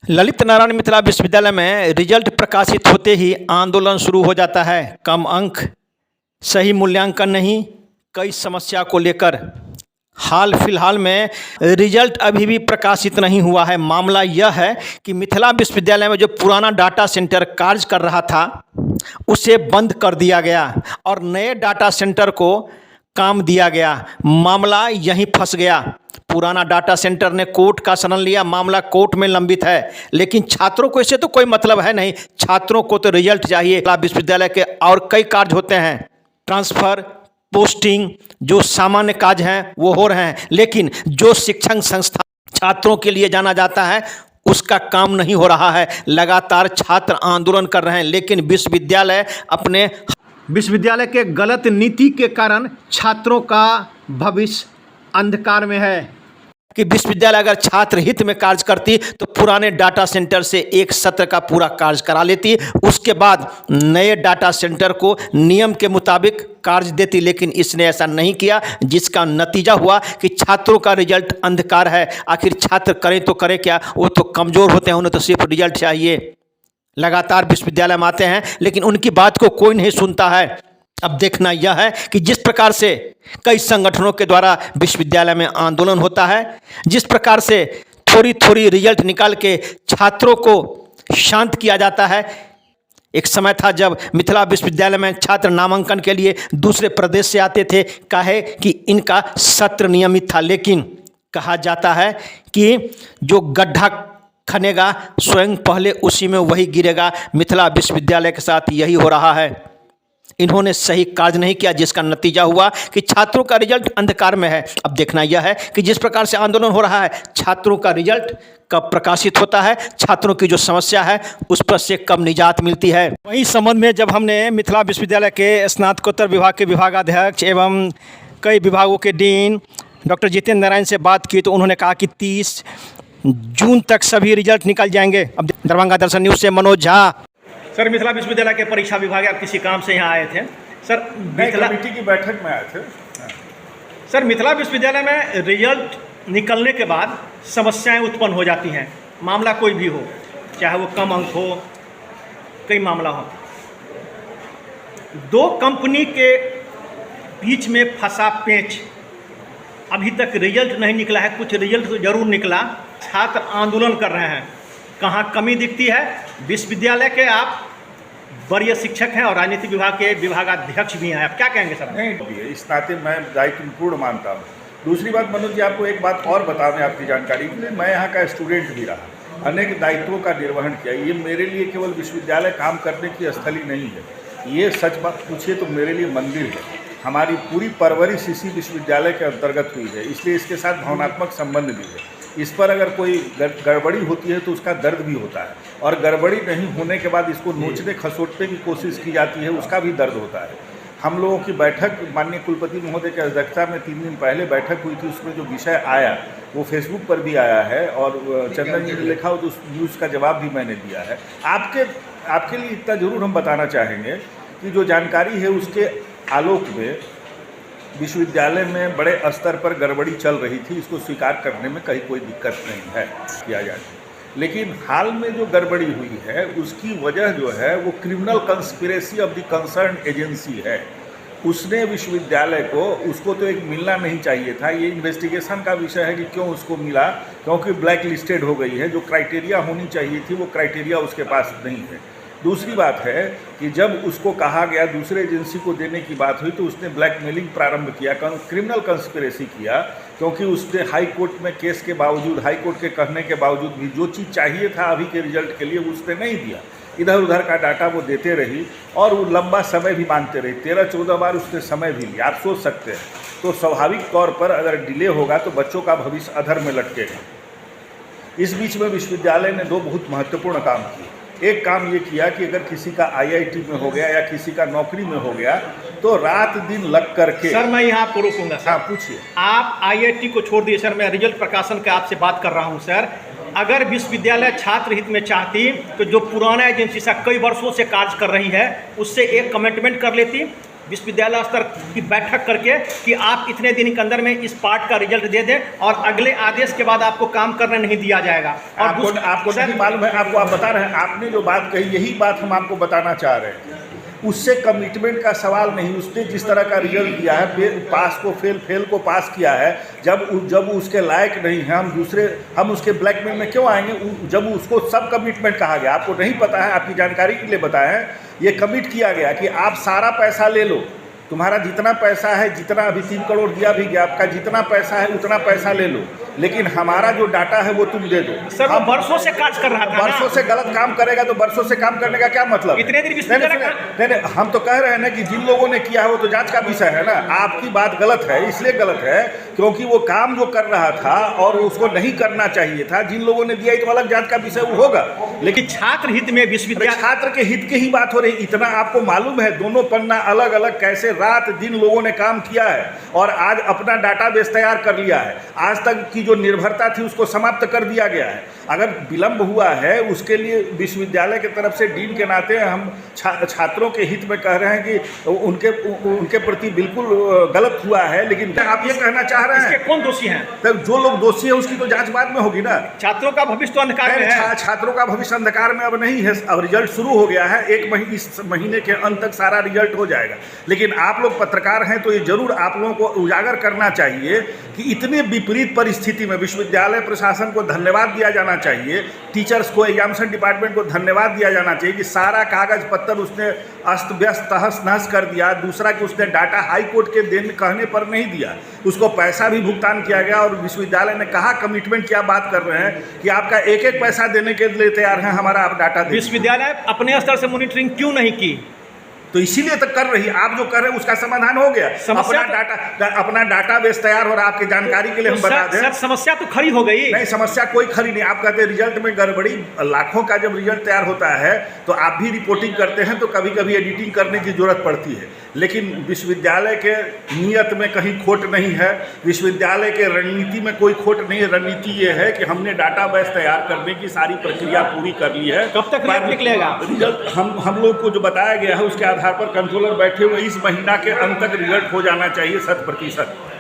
ललित नारायण मिथिला विश्वविद्यालय में रिजल्ट प्रकाशित होते ही आंदोलन शुरू हो जाता है। कम अंक, सही मूल्यांकन नहीं, कई समस्या को लेकर हाल फिलहाल में रिजल्ट अभी भी प्रकाशित नहीं हुआ है। मामला यह है कि मिथिला विश्वविद्यालय में जो पुराना डाटा सेंटर कार्य कर रहा था उसे बंद कर दिया गया और नए डाटा सेंटर को काम दिया गया। मामला यहीं फंस गया। पुराना डाटा सेंटर ने कोर्ट का शरण लिया, मामला कोर्ट में लंबित है, लेकिन छात्रों को इससे तो कोई मतलब है नहीं। छात्रों को तो रिजल्ट चाहिए। विश्वविद्यालय के और कई कार्य होते हैं, ट्रांसफ़र, पोस्टिंग, जो सामान्य कार्य हैं वो हो रहे हैं, लेकिन जो शिक्षण संस्था छात्रों के लिए जाना जाता है उसका काम नहीं हो रहा है। लगातार छात्र आंदोलन कर रहे हैं, लेकिन विश्वविद्यालय के गलत नीति के कारण छात्रों का भविष्य अंधकार में है। कि विश्वविद्यालय अगर छात्र हित में कार्य करती तो पुराने डाटा सेंटर से एक सत्र का पूरा कार्य करा लेती, उसके बाद नए डाटा सेंटर को नियम के मुताबिक कार्य देती, लेकिन इसने ऐसा नहीं किया, जिसका नतीजा हुआ कि छात्रों का रिजल्ट अंधकार है। आखिर छात्र करें तो करें क्या, वो तो कमज़ोर होते हैं, उन्हें तो सिर्फ रिजल्ट चाहिए। लगातार विश्वविद्यालय में आते हैं, लेकिन उनकी बात को कोई नहीं सुनता है। अब देखना यह है कि जिस प्रकार से कई संगठनों के द्वारा विश्वविद्यालय में आंदोलन होता है, जिस प्रकार से थोड़ी थोड़ी रिजल्ट निकाल के छात्रों को शांत किया जाता है। एक समय था जब मिथिला विश्वविद्यालय में छात्र नामांकन के लिए दूसरे प्रदेश से आते थे, काहे कि इनका सत्र नियमित था, लेकिन कहा जाता है कि जो गड्ढा खनेगा स्वयं पहले उसी में वही गिरेगा। मिथिला विश्वविद्यालय के साथ यही हो रहा है। इन्होंने सही कार्य नहीं किया, जिसका नतीजा हुआ कि छात्रों का रिजल्ट अंधकार में है। अब देखना यह है कि जिस प्रकार से आंदोलन हो रहा है, छात्रों का रिजल्ट कब प्रकाशित होता है, छात्रों की जो समस्या है उस पर से कब निजात मिलती है। वहीं संबंध में जब हमने मिथिला विश्वविद्यालय के स्नातकोत्तर विभाग के विभागाध्यक्ष एवं कई विभागों के डीन डॉक्टर जितेंद्र नारायण से बात की तो उन्होंने कहा कि 30 जून तक सभी रिजल्ट निकल जाएंगे। अब दरभंगा दर्शन न्यूज़ से मनोज झा। सर, मिथिला विश्वविद्यालय के परीक्षा विभाग, आप किसी काम से यहाँ आए थे? सर, मिथिला कमेटी की बैठक में आए थे। सर, मिथिला विश्वविद्यालय में रिजल्ट निकलने के बाद समस्याएं उत्पन्न हो जाती हैं। मामला कोई भी हो, चाहे वो कम अंक हो, कई मामला हो। दो कंपनी के बीच में फंसा पेंच, अभी तक रिजल्ट नहीं निकला है। कुछ रिजल्ट तो जरूर निकला, छात्र आंदोलन कर रहे हैं। कहाँ कमी दिखती है? विश्वविद्यालय के आप वरीय शिक्षक हैं और राजनीति विभाग के विभागाध्यक्ष भी हैं, आप क्या कहेंगे सर? नहीं, इस नाते मैं दायित्व पूर्ण मानता हूँ। दूसरी बात मनोज जी, आपको एक बात और बता दें आपकी जानकारी के लिए, मैं यहाँ का स्टूडेंट भी रहा, अनेक दायित्वों का निर्वहन किया। ये मेरे लिए केवल विश्वविद्यालय काम करने की स्थली नहीं है, ये सच बात पूछिए तो मेरे लिए मंदिर है। हमारी पूरी परवरिश इसी विश्वविद्यालय के अंतर्गत हुई है, इसलिए इसके साथ भावनात्मक संबंध भी है। इस पर अगर कोई गड़बड़ी होती है तो उसका दर्द भी होता है, और गड़बड़ी नहीं होने के बाद इसको नोचने खसोटने की कोशिश की जाती है, उसका भी दर्द होता है। हम लोगों की बैठक माननीय कुलपति महोदय की अध्यक्षता में 3 दिन पहले बैठक हुई थी, उसमें जो विषय आया वो फेसबुक पर भी आया है और चंदन जी ने लिखा हो तो उस न्यूज़ का जवाब भी मैंने दिया है। आपके लिए इतना ज़रूर हम बताना चाहेंगे कि जो जानकारी है उसके आलोक में विश्वविद्यालय में बड़े स्तर पर गड़बड़ी चल रही थी, इसको स्वीकार करने में कहीं कोई दिक्कत नहीं है, किया जाए। लेकिन हाल में जो गड़बड़ी हुई है उसकी वजह जो है वो criminal conspiracy of the concern agency है। उसने विश्वविद्यालय को, उसको तो एक मिलना नहीं चाहिए था। ये इन्वेस्टिगेशन का विषय है कि क्यों उसको मिला, क्योंकि ब्लैक लिस्टेड हो गई है। जो क्राइटेरिया होनी चाहिए थी वो क्राइटेरिया उसके पास नहीं है। दूसरी बात है कि जब उसको कहा गया, दूसरे एजेंसी को देने की बात हुई तो उसने ब्लैकमेलिंग प्रारंभ किया, क्रिमिनल कंस्पिरेसी किया, क्योंकि उसने हाई कोर्ट में केस के बावजूद, हाई कोर्ट के कहने के बावजूद भी जो चीज़ चाहिए था अभी के रिजल्ट के लिए उसने नहीं दिया। इधर उधर का डाटा वो देते रही और वो लंबा समय भी मांगते रही। 13-14 बार उसने समय भी लिया। आप सोच सकते हैं, तो स्वाभाविक तौर पर अगर डिले होगा तो बच्चों का भविष्य अधर में लटकेगा। इस बीच में विश्वविद्यालय ने 2 बहुत महत्वपूर्ण काम किए। एक काम ये किया कि अगर किसी का IIT में हो गया या किसी का नौकरी में हो गया तो रात दिन लग करके। सर, मैं यहाँ आपको रोकूंगा। हाँ, पूछिए। आप IIT को छोड़ दिए सर, मैं रिजल्ट प्रकाशन का आपसे बात कर रहा हूँ। सर, अगर विश्वविद्यालय छात्र हित में चाहती तो जो पुराना एजेंसी से कई वर्षों से कार्य कर रही है उससे एक कमिटमेंट कर लेती विश्वविद्यालय स्तर की बैठक करके कि आप इतने दिन के अंदर में इस पार्ट का रिजल्ट दे दें और अगले आदेश के बाद आपको काम करने नहीं दिया जाएगा। और आपको नहीं मालूम है, आपको आप बता रहे हैं, आपने जो बात कही यही बात हम आपको बताना चाह रहे हैं। उससे कमिटमेंट का सवाल नहीं, उसने जिस तरह का रिजल्ट दिया है, पास को फेल, फेल को पास किया है, जब उसके लायक नहीं है हम उसके ब्लैकमेल में क्यों आएंगे? जब उसको सब कमिटमेंट कहा गया, आपको नहीं पता है, आपकी जानकारी के लिए बताएं, ये कमिट किया गया कि आप सारा पैसा ले लो, तुम्हारा जितना पैसा है, जितना अभी 3 करोड़ दिया भी गया, आपका जितना पैसा है उतना पैसा ले लो, लेकिन हमारा जो डाटा है वो तुम दे दो। सर हम वर्षों से कार्य कर रहा था, वर्षों से गलत काम करेगा तो वर्षों से काम करने का क्या मतलब? इतने दिन नहीं, हम तो कह रहे हैं ना कि जिन लोगों ने किया है वो तो जांच का विषय है ना। आपकी बात गलत है, इसलिए गलत है क्योंकि वो काम जो कर रहा था और उसको नहीं करना चाहिए था, जिन लोगों ने दिया तो अलग जांच का विषय वो होगा, लेकिन छात्र हित में विश्वविद्यालय, छात्र के हित की ही बात हो रही। इतना आपको मालूम है दोनों पन्ना अलग अलग कैसे रात दिन लोगों ने काम किया है और आज अपना डाटाबेस तैयार कर लिया है। आज तक की जो निर्भरता थी उसको समाप्त कर दिया गया है। अगर विलंब हुआ है उसके लिए विश्वविद्यालय की तरफ से डीन के नाते हम छात्रों के हित में कह रहे हैं कि उनके प्रति बिल्कुल गलत हुआ है, लेकिन आप ये कहना चाह रहे हैं कौन दोषी हैं? तब जो लोग दोषी है उसकी तो जांच बाद में होगी ना। छात्रों का भविष्य तो अंधकार में है। छात्रों का भविष्य अंधकार में अब नहीं है, अब रिजल्ट शुरू हो गया है। इस महीने के अंत तक सारा रिजल्ट हो जाएगा, लेकिन आप लोग पत्रकार हैं तो ये जरूर आप लोगों को उजागर करना चाहिए कि इतने विपरीत परिस्थिति में विश्वविद्यालय प्रशासन को धन्यवाद दिया जाना चाहिए, टीचर्स को, एग्जामिनेशन डिपार्टमेंट को धन्यवाद दिया जाना चाहिए कि सारा कागज पत्तर उसने अस्त व्यस्त तहस नहस कर दिया। दूसरा कि उसने डाटा हाई कोर्ट के कहने पर नहीं दिया, उसको पैसा भी भुगतान किया गया और विश्वविद्यालय ने कहा कमिटमेंट क्या बात कर रहे हैं कि आपका एक एक पैसा देने के लिए तैयार है, हमारा आप डाटा दें। विश्वविद्यालय अपने स्तर से मॉनिटरिंग क्यों नहीं की? तो इसीलिए तो कर रही, आप जो कर रहे हैं उसका समाधान हो गया। अपना डाटा बेस तैयार हो रहा है, आपकी जानकारी के लिए हम बता दें। सर समस्या तो खड़ी हो गई। नहीं, समस्या कोई खड़ी नहीं। आप कहते हैं रिजल्ट में गड़बड़ी, लाखों का जब रिजल्ट तैयार होता है तो आप भी रिपोर्टिंग करते हैं तो कभी कभी एडिटिंग करने की जरूरत पड़ती है, लेकिन विश्वविद्यालय के नियत में कहीं खोट नहीं है, विश्वविद्यालय के रणनीति में कोई खोट नहीं है। रणनीति ये है कि हमने डाटा बेस तैयार करने की सारी प्रक्रिया पूरी कर ली है। कब तक रिजल्ट निकलेगा? रिजल्ट हम लोग को जो बताया गया है उसके आधार पर कंट्रोलर बैठे हुए, इस महीना के अंत तक रिजल्ट हो जाना चाहिए 100%।